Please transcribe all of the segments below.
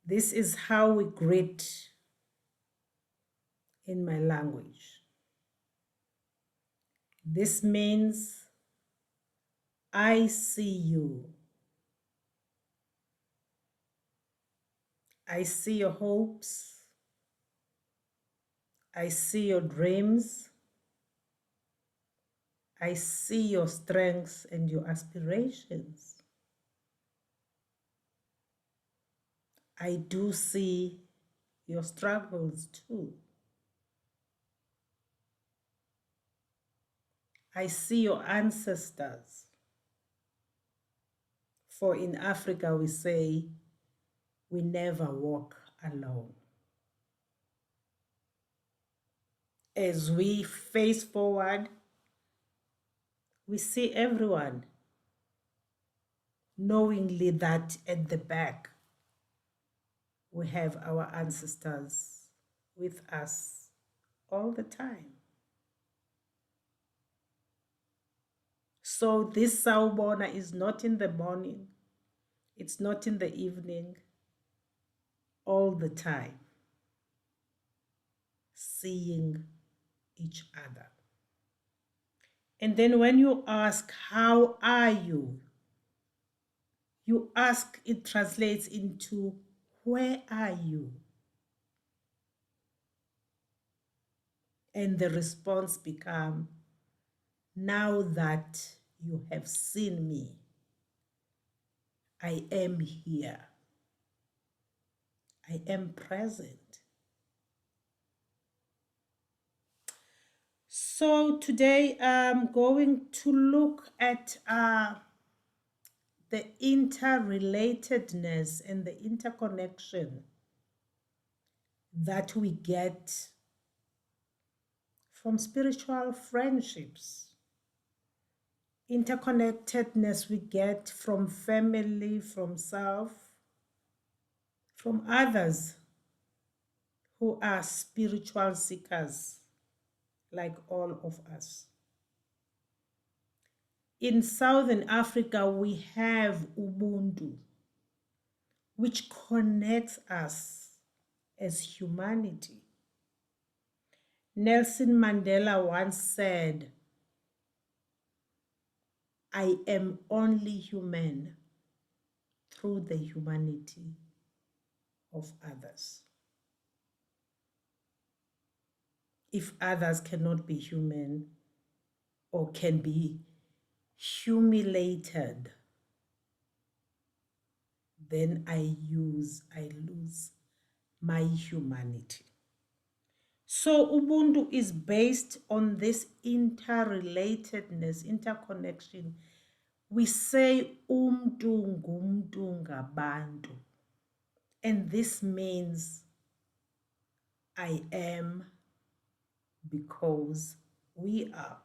This is how we greet in my language. This means I see you. I see your hopes. I see your dreams. I see your strengths and your aspirations. I do see your struggles too. I see your ancestors. For in Africa we say, we never walk alone. As we face forward, we see everyone, knowingly that at the back, we have our ancestors with us all the time. So this Sawubona is not in the morning, it's not in the evening, all the time, seeing each other. And then when you ask, how are you? You ask, it translates into, where are you? And the response becomes, now that you have seen me, I am here. I am present. So today I'm going to look at the interrelatedness and the interconnection that we get from spiritual friendships. Interconnectedness we get from family, from self, from others who are spiritual seekers like all of us. In Southern Africa, we have Ubuntu, which connects us as humanity. Nelson Mandela once said, I am only human through the humanity of others. If others cannot be human or can be humiliated, then I lose my humanity. So Ubuntu is based on this interrelatedness, interconnection. We say umntu ngumntu ngabantu. And this means I am because we are.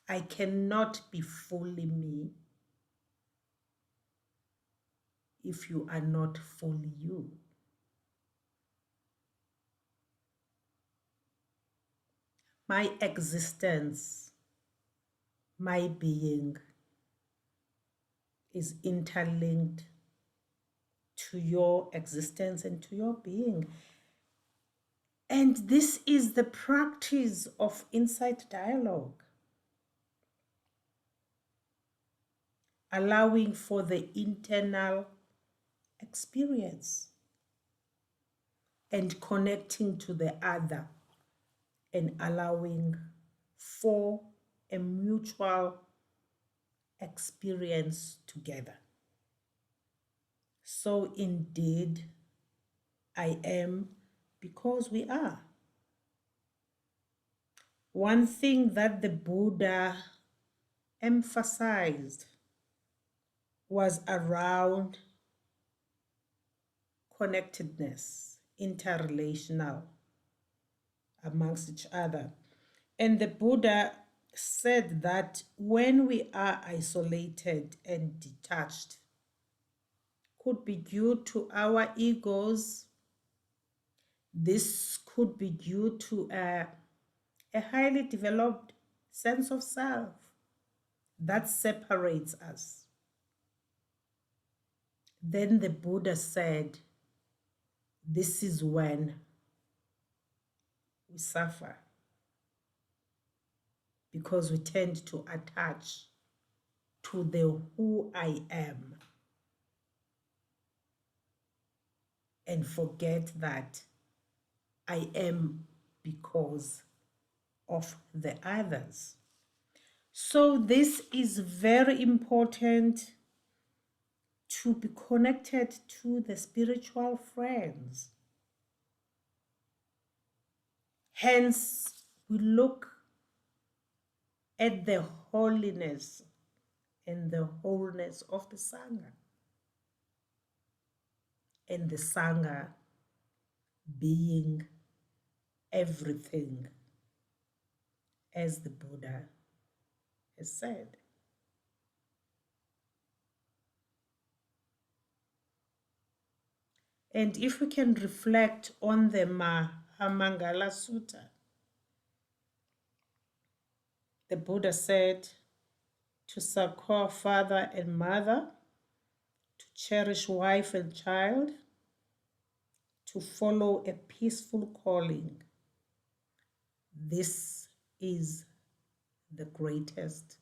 I cannot be fully me if you are not fully you. My existence, my being is interlinked to your existence and to your being. And this is the practice of insight dialogue, allowing for the internal experience and connecting to the other and allowing for a mutual experience together. So indeed, I am because we are. One thing that the Buddha emphasized was around connectedness, interrelational amongst each other. And the Buddha said that when we are isolated and detached, could be due to our egos. This could be due to a highly developed sense of self that separates us. Then the Buddha said, this is when we suffer, because we tend to attach to the who I am and forget that I am because of the others. So this is very important, to be connected to the spiritual friends. Hence, we look at the holiness and the wholeness of the Sangha, and the Sangha being everything, as the Buddha has said. And if we can reflect on the Mahamangala Sutta, the Buddha said to succor father and mother, to cherish wife and child, to follow a peaceful calling. This is the greatest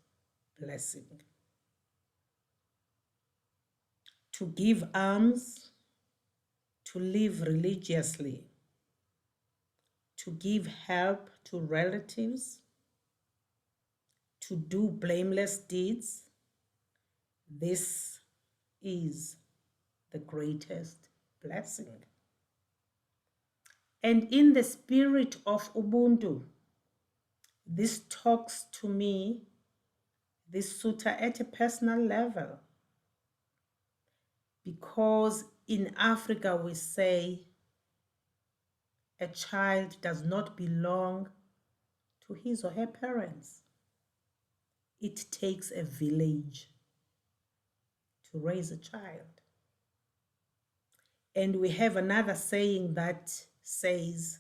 blessing. To give alms, to live religiously, to give help to relatives, to do blameless deeds, this is the greatest blessing. And in the spirit of Ubuntu, this talks to me, this sutta, at a personal level, because in Africa we say a child does not belong to his or her parents. It takes a village to raise a child. And we have another saying that says,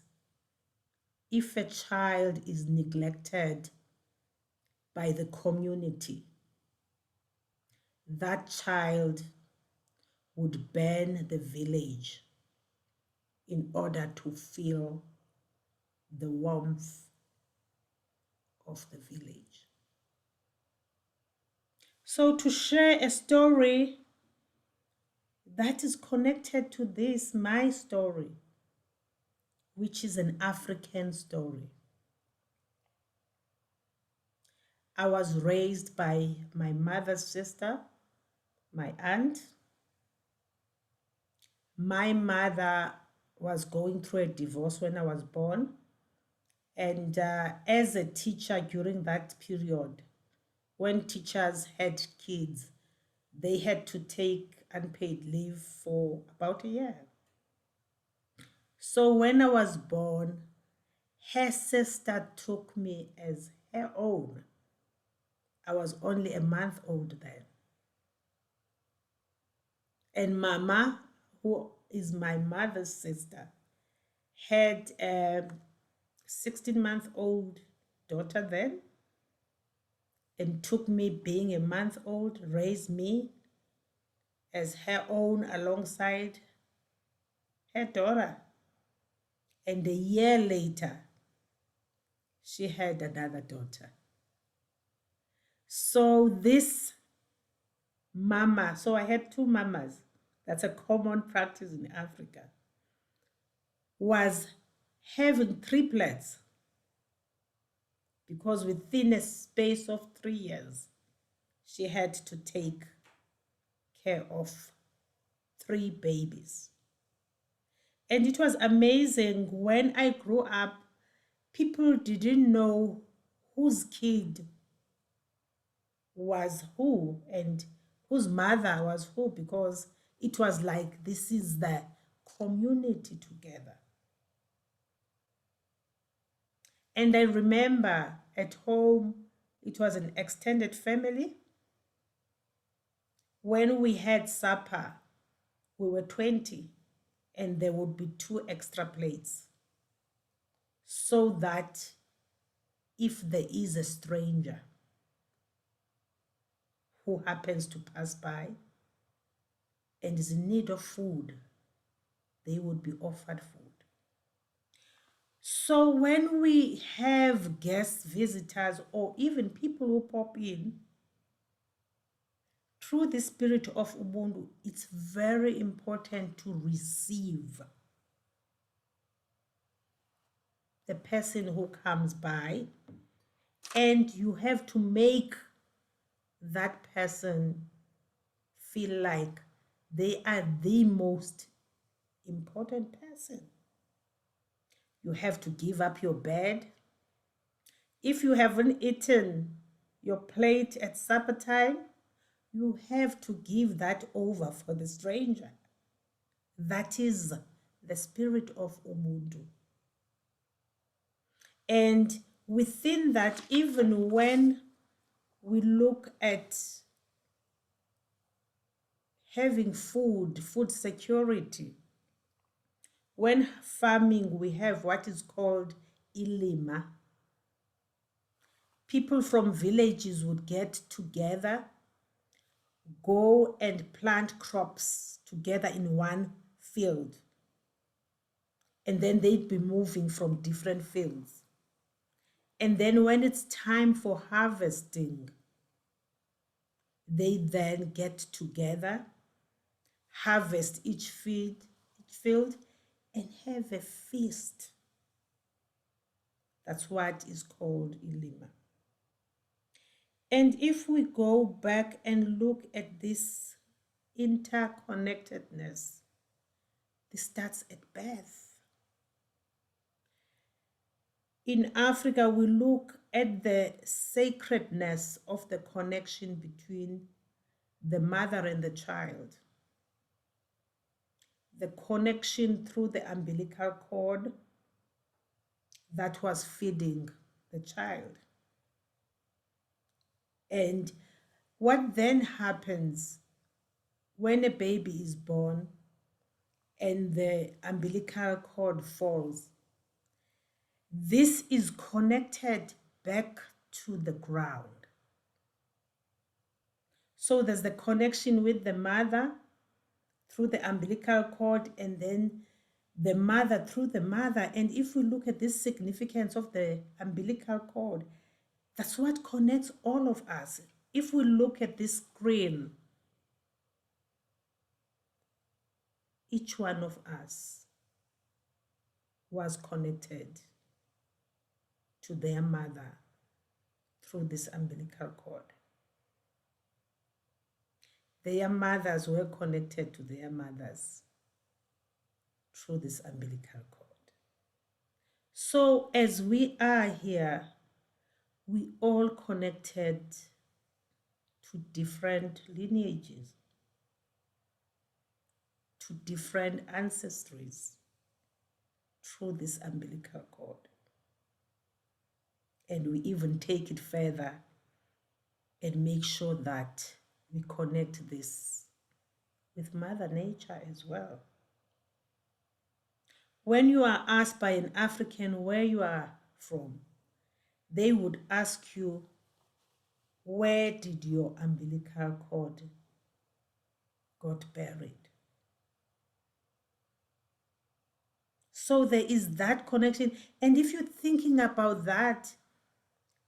if a child is neglected by the community, that child would burn the village in order to feel the warmth of the village. So to share a story that is connected to this, my story, which is an African story. I was raised by my mother's sister, my aunt. My mother was going through a divorce when I was born. And as a teacher during that period, when teachers had kids, they had to take unpaid leave for about a year. So when I was born, her sister took me as her own. I was only a month old then. And Mama, who is my mother's sister, had a 16-month-old daughter then, and took me being a month old, raised me as her own alongside her daughter. And a year later, she had another daughter. So this mama, so I had two mamas, that's a common practice in Africa, was having triplets, because within a space of 3 years, she had to take care of 3 babies. And it was amazing. When I grew up, people didn't know whose kid was who and whose mother was who, because it was like, this is the community together. And I remember at home, it was an extended family. When we had supper, we were 20, and there would be 2 extra plates, so that if there is a stranger who happens to pass by, and is in need of food, they would be offered food. So when we have guest visitors or even people who pop in, through the spirit of Ubuntu, it's very important to receive the person who comes by, and you have to make that person feel like they are the most important person. You have to give up your bed. If you haven't eaten your plate at supper time, you have to give that over for the stranger. That is the spirit of Ubuntu. And within that, even when we look at having food security, when farming, we have what is called ilima. People from villages would get together, go and plant crops together in one field. And then they'd be moving from different fields. And then when it's time for harvesting, they then get together, harvest each field, and have a feast. That's what is called ilima. And if we go back and look at this interconnectedness, this starts at birth. In Africa, we look at the sacredness of the connection between the mother and the child, the connection through the umbilical cord that was feeding the child. And what then happens when a baby is born and the umbilical cord falls? This is connected back to the ground. So there's the connection with the mother through the umbilical cord, and then the mother through the mother. And if we look at this significance of the umbilical cord, that's what connects all of us. If we look at this screen, each one of us was connected to their mother through this umbilical cord. Their mothers were connected to their mothers through this umbilical cord. So as we are here, we all connected to different lineages, to different ancestries through this umbilical cord. And we even take it further and make sure that we connect this with Mother Nature as well. When you are asked by an African where you are from, they would ask you, where did your umbilical cord got buried? So there is that connection. And if you're thinking about that,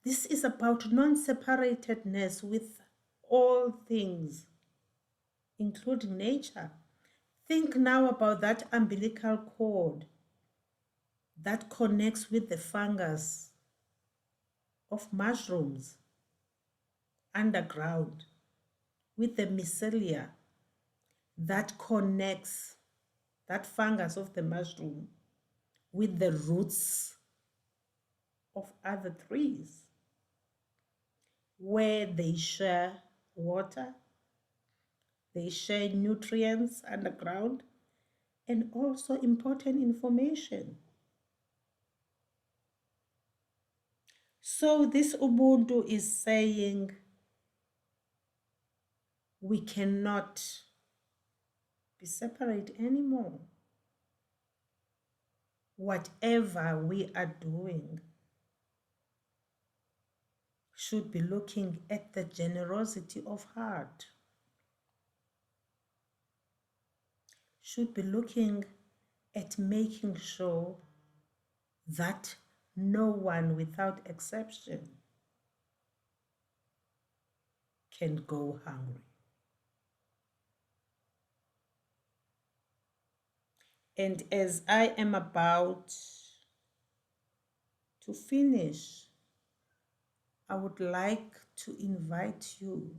this is about non-separatedness with all things, including nature. Think now about that umbilical cord that connects with the fungus of mushrooms underground, with the mycelia that connects that fungus of the mushroom with the roots of other trees, where they share water, they share nutrients underground, and also important information. So this Ubuntu is saying we cannot be separate anymore. Whatever we are doing should be looking at the generosity of heart. should be looking at making sure that no one, without exception, can go hungry. And as I am about to finish, I would like to invite you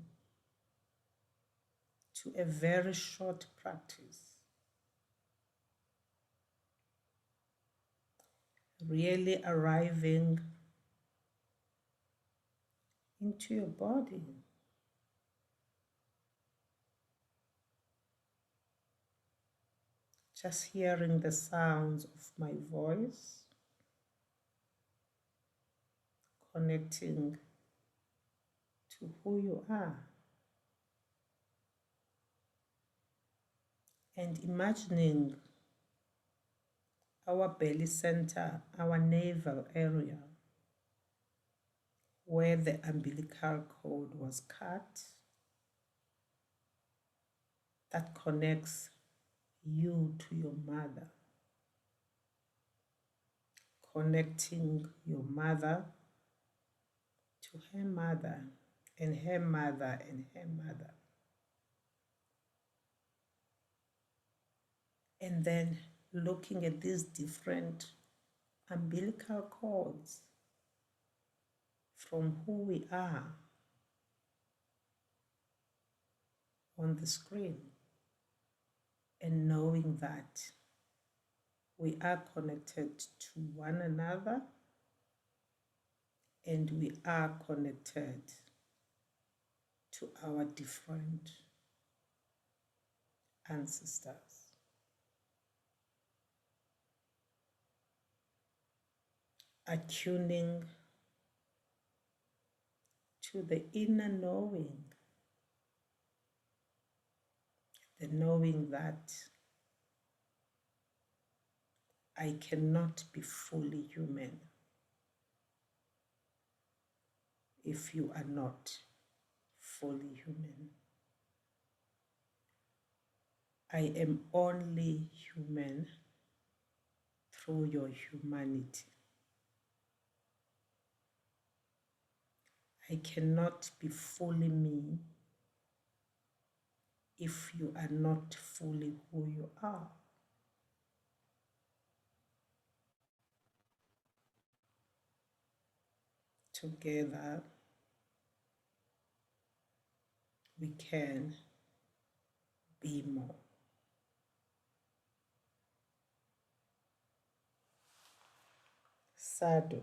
to a very short practice. Really arriving into your body. Just hearing the sounds of my voice, connecting to who you are, and imagining our belly center, our navel area, where the umbilical cord was cut, that connects you to your mother, connecting your mother to her mother, and her mother, and her mother. And then looking at these different umbilical cords from who we are on the screen, and knowing that we are connected to one another, and we are connected to our different ancestors. Attuning to the inner knowing, the knowing that I cannot be fully human if you are not fully human. I am only human through your humanity. I cannot be fully me if you are not fully who you are. Together, we can be more. Sadhu.